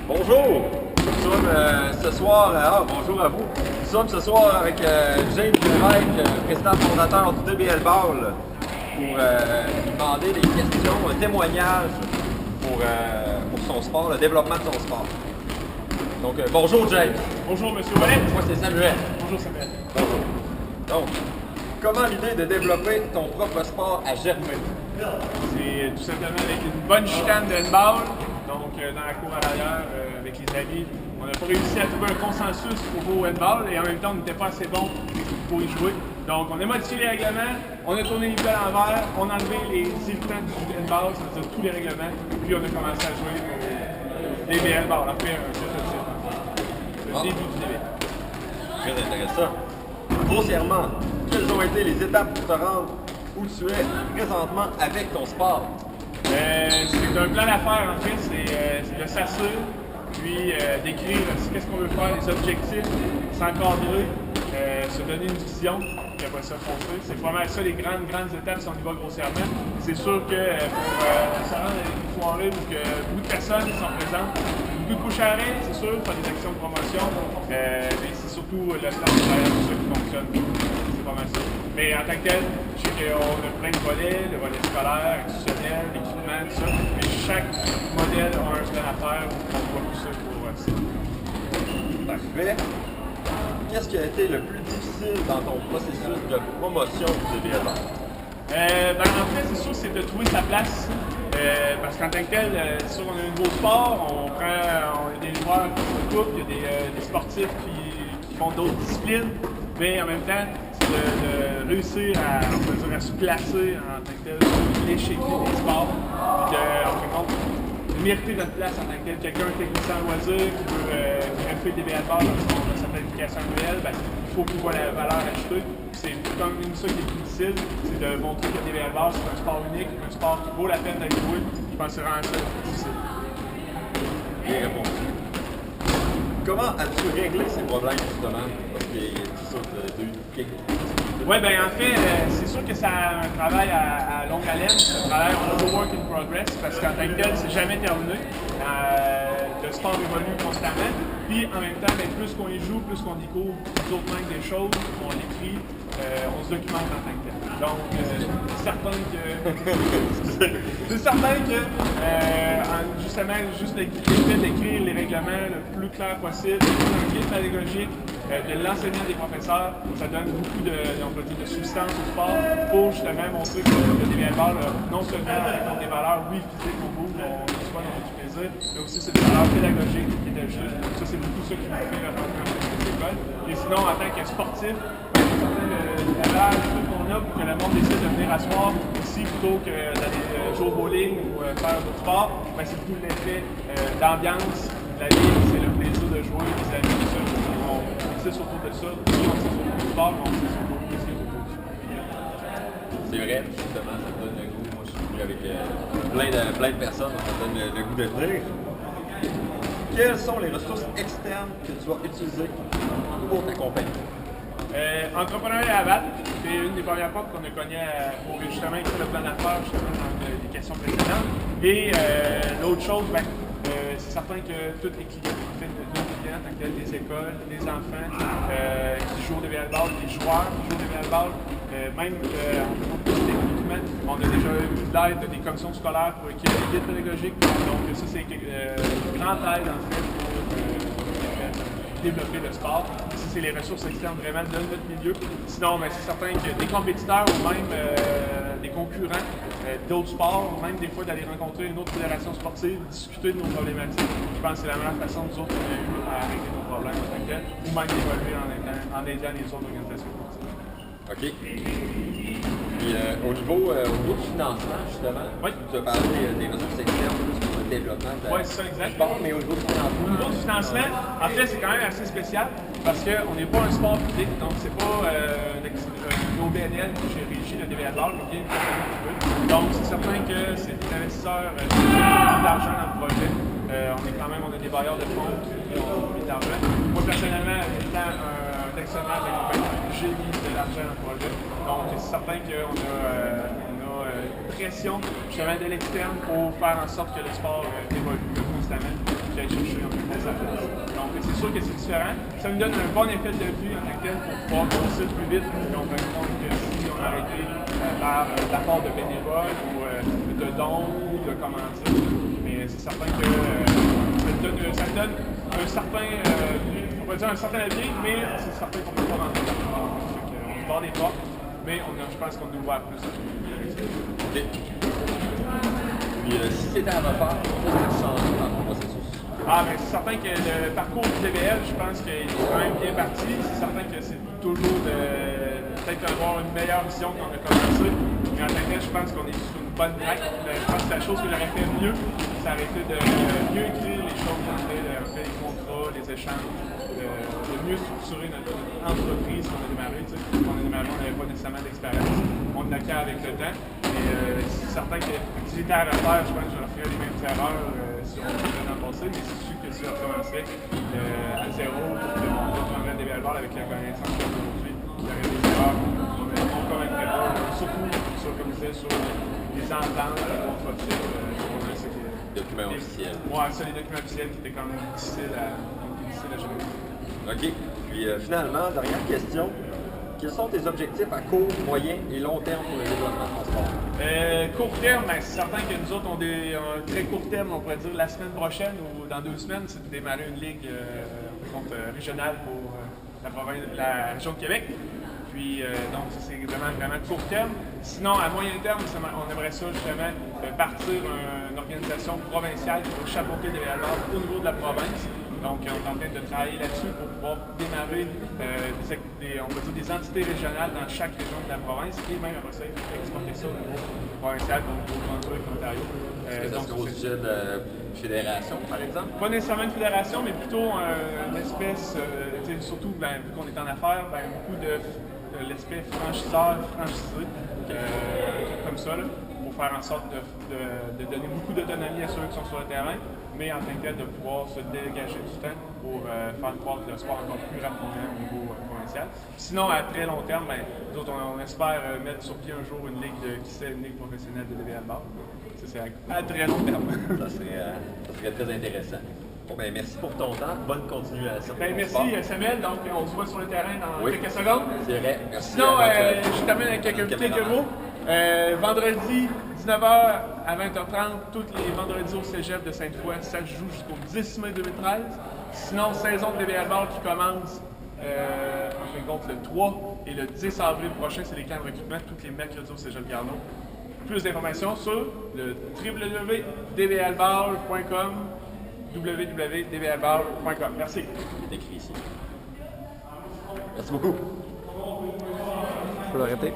Bonjour! Nous sommes ce soir, bonjour à vous. Nous sommes ce soir avec James Lévesque, président fondateur du DBL Ball, pour lui demander des questions, un témoignage pour son sport, le développement de son sport. Donc, bonjour James. Bonjour Monsieur Wallet. Moi c'est Samuel. Bonjour Samuel. Bonjour. Donc, comment l'idée de développer ton propre sport a germé? C'est tout simplement avec une bonne chicane de handball, donc dans la cour à l'arrière avec les amis. On n'a pas réussi à trouver un consensus pour jouer au handball et en même temps on n'était pas assez bon pour y jouer. Donc on a modifié les règlements, on a tourné les balles à l'envers, on a enlevé les irritants du handball, c'est-à-dire tous les règlements, puis on a commencé à jouer au DBL Ball, après le début du DBL. Très intéressant. Grossièrement, quelles ont été les étapes pour te rendre où tu es présentement avec ton sport? C'est un plan d'affaires en fait, c'est de s'assurer, puis d'écrire qu'est-ce qu'on veut faire, les objectifs, s'encadrer, se donner une vision, puis après ça foncer. C'est vraiment ça les grandes étapes si on y va grossièrement. C'est sûr que pour se rendre à une soirée où que beaucoup de personnes sont présentes, beaucoup de couches à arrêt, c'est sûr, faire des actions de promotion, mais c'est surtout le plan de travail pour ça qui fonctionne. C'est pas mal ça. Mais en tant que tel, je sais qu'on a plein de volets, le volet scolaire, institutionnel, l'équipement, tout ça. Mais chaque modèle a un plan à faire où on voit tout ça pour ça. Parfait. Qu'est-ce qui a été le plus difficile dans ton processus de promotion du DBL? En fait, c'est sûr, c'est de trouver sa place. Parce qu'en tant que tel, c'est sûr qu'on a un nouveau sport, on a des joueurs qui se coupent, il y a des sportifs qui font d'autres disciplines, mais en même temps, c'est de réussir à se placer en tant que tel sur l'échiquier des sports, puis en fin de compte, de mériter notre place en tant que tel. Quelqu'un, un technicien en loisir qui veut faire des DBL Ball dans sa planification annuelle, il faut qu'il voit la valeur ajoutée. C'est comme ça qui est plus difficile, c'est de montrer que le DBL Ball, c'est un sport unique, un sport qui vaut la peine d'être joué. Je pense que c'est vraiment ça le plus difficile. Bien répondu. Comment as-tu réglé ces problèmes justement? Parce qu'il y a tout ça de Oui, en fait, c'est sûr que c'est un travail à longue haleine, c'est un travail work in progress, parce qu'en tant que tel, c'est jamais terminé. Le sport évolue constamment. Puis en même temps, plus qu'on y joue, plus qu'on découvre d'autres manques des choses, on l'écrit, on se documente en tant que tel. Donc, c'est certain que justement, juste le fait d'écrire les règlements le plus clair possible, un guide pédagogique, de l'enseignement des professeurs, ça donne beaucoup de substance au sport pour justement montrer que le DBL Ball, non seulement des valeurs, oui, physiques, on bouge, on soit dans du plaisir, mais aussi c'est des valeurs pédagogiques qui étaient justes. Ça, c'est beaucoup ça qui nous fait rentrer dans les écoles. Et sinon, en tant que sportif, l'âge qu'on a pour que le monde décide de venir asseoir ici plutôt que d'aller jouer au bowling ou faire d'autres sports, c'est tout l'effet d'ambiance, la vie, c'est le plaisir de jouer, les amis, tout ça. On insiste autour de ça, on insiste autour du sport, mais on insiste autour du plaisir autour du sport. C'est vrai, justement, ça me donne le goût. Moi, je suis avec plein de personnes, ça me donne le goût de venir. Quelles sont les ressources externes que tu vas utiliser pour t'accompagner? Entrepreneuriat à battre, c'est une des premières portes qu'on a cognées pour justement écrire le plan d'affaires, justement dans les questions précédentes. Et l'autre chose, c'est certain que tous les clients, en fait, nos clients, tant que des écoles, des enfants qui jouent au DBL Ball, des joueurs qui jouent au DBL Ball, même techniquement, on a déjà eu l'aide des commissions scolaires pour écrire des guides pédagogiques. Donc ça, c'est une grande aide en fait pour développer le sport. Ça, c'est les ressources externes vraiment de notre milieu. Sinon, c'est certain que des compétiteurs ou même des concurrents d'autres sports, même des fois d'aller rencontrer une autre fédération sportive, discuter de nos problématiques. Je pense que c'est la meilleure façon, nous autres, qu'on a eu à régler nos problèmes en tant que tel, ou même d'évoluer en aidant les autres organisations sportives. OK. Puis au niveau du financement, justement, tu as parlé des ressources externes, plus pour le développement de c'est ça, exact. sport, mais au niveau du financement. Au niveau du financement, en fait, c'est quand même assez spécial parce qu'on n'est pas un sport public, donc c'est pas une OBNL qui régit le DBL Ball, mais bien une compagnie privée. Donc c'est certain que c'est des investisseurs qui ont mis de l'argent dans le projet. On a des bailleurs de fonds qui ont mis de l'argent. Moi, personnellement, étant un actionnaire de la compagnie, j'ai mis de l'argent dans le projet. Donc, c'est certain qu'on a pression justement de l'externe pour faire en sorte que le sport évolue constamment, puis aller chercher un peu plus sa place. Donc c'est sûr que c'est différent. Ça nous donne un bon effet de vue en tant que tel pour pouvoir grossir plus vite. Puis on se rend compte que si on a arrêté par l'apport de bénévoles ou de dons ou de commandites, mais c'est certain que ça donne un certain, on va dire un certain avis, mais c'est certain qu'on ne peut pas rentrer dans le sport. On se barre des portes, mais je pense qu'on nous voit plus. OK. Puis si c'était à refaire, qu'est-ce que tu changerais dans ton processus? Mais c'est certain que le parcours du DBL, je pense qu'il est quand même bien parti. C'est certain que c'est toujours peut-être avoir une meilleure vision qu'on a commencé. Mais en tant que tel, je pense qu'on est sur une bonne track. Je pense que la chose que j'aurais fait mieux, ça aurait été de mieux écrire les choses, les contrats, les échanges, de mieux structurer notre entreprise qu'on a démarré. On n'avait pas nécessairement d'expérience. On l'acquiert avec le temps. Mais c'est certain que si j'étais à refaire, je pense que j'aurais fait les mêmes erreurs si on faisait dans le passé. Mais c'est sûr que si on commençait à zéro pour que on reprendrait des belles balles avec la connaissance qu'on a aujourd'hui, il y aurait des erreurs qu'on commettrait pas. Surtout, comme je disais, sur les ententes, les contrats de type. Documents officiels. Ouais, ça, les documents officiels qui étaient quand même difficiles à gérer. OK. Puis finalement, dernière question. Quels sont tes objectifs à court, moyen et long terme pour le développement de transport? Court terme, c'est certain que nous autres, on a très court terme, on pourrait dire la semaine prochaine ou dans 2 semaines, c'est de démarrer une ligue régionale pour la région de Québec. Puis, donc, c'est vraiment court terme. Sinon, à moyen terme, on aimerait ça justement partir une organisation provinciale qui va chapeauter les valeurs au niveau de la province. Donc, on est en train de travailler là-dessus pour pouvoir démarrer on peut dire des entités régionales dans chaque région de la province et même après ça, exporter ça au niveau provincial comme au Nouveau-Brunswick, Ontario. Est-ce que ça serait au sujet de fédération, par exemple? Pas nécessairement une fédération, mais plutôt une espèce, surtout vu qu'on est en affaires, beaucoup de l'aspect franchiseur, franchisé, comme ça, là, pour faire en sorte de donner beaucoup d'autonomie à ceux qui sont sur le terrain, mais en tant que tel de pouvoir se dégager du temps pour faire croître le sport encore plus rapidement au niveau provincial. Sinon, à très long terme, nous autres, on espère mettre sur pied un jour une ligue une ligue professionnelle de DBL Ball. Ça, c'est à très long terme. Ça serait très intéressant. Bon, merci pour ton temps. Bonne continuation. Merci Samuel. Donc, on se voit sur le terrain dans quelques secondes. C'est vrai. Merci. Sinon, je termine avec quelques mots. Vendredi, 19h à 20h30, tous les vendredis au Cégep de Sainte-Foy, ça se joue jusqu'au 10 mai 2013. Sinon, saison de DBL Ball qui commence en fin de compte le 3 et le 10 avril prochain, c'est les camps de recrutement tous les mercredis au Cégep Garneau. Plus d'informations sur le www.dblball.com www.dblball.com. Merci. C'est écrit ici. Merci beaucoup. Je peux l'arrêter.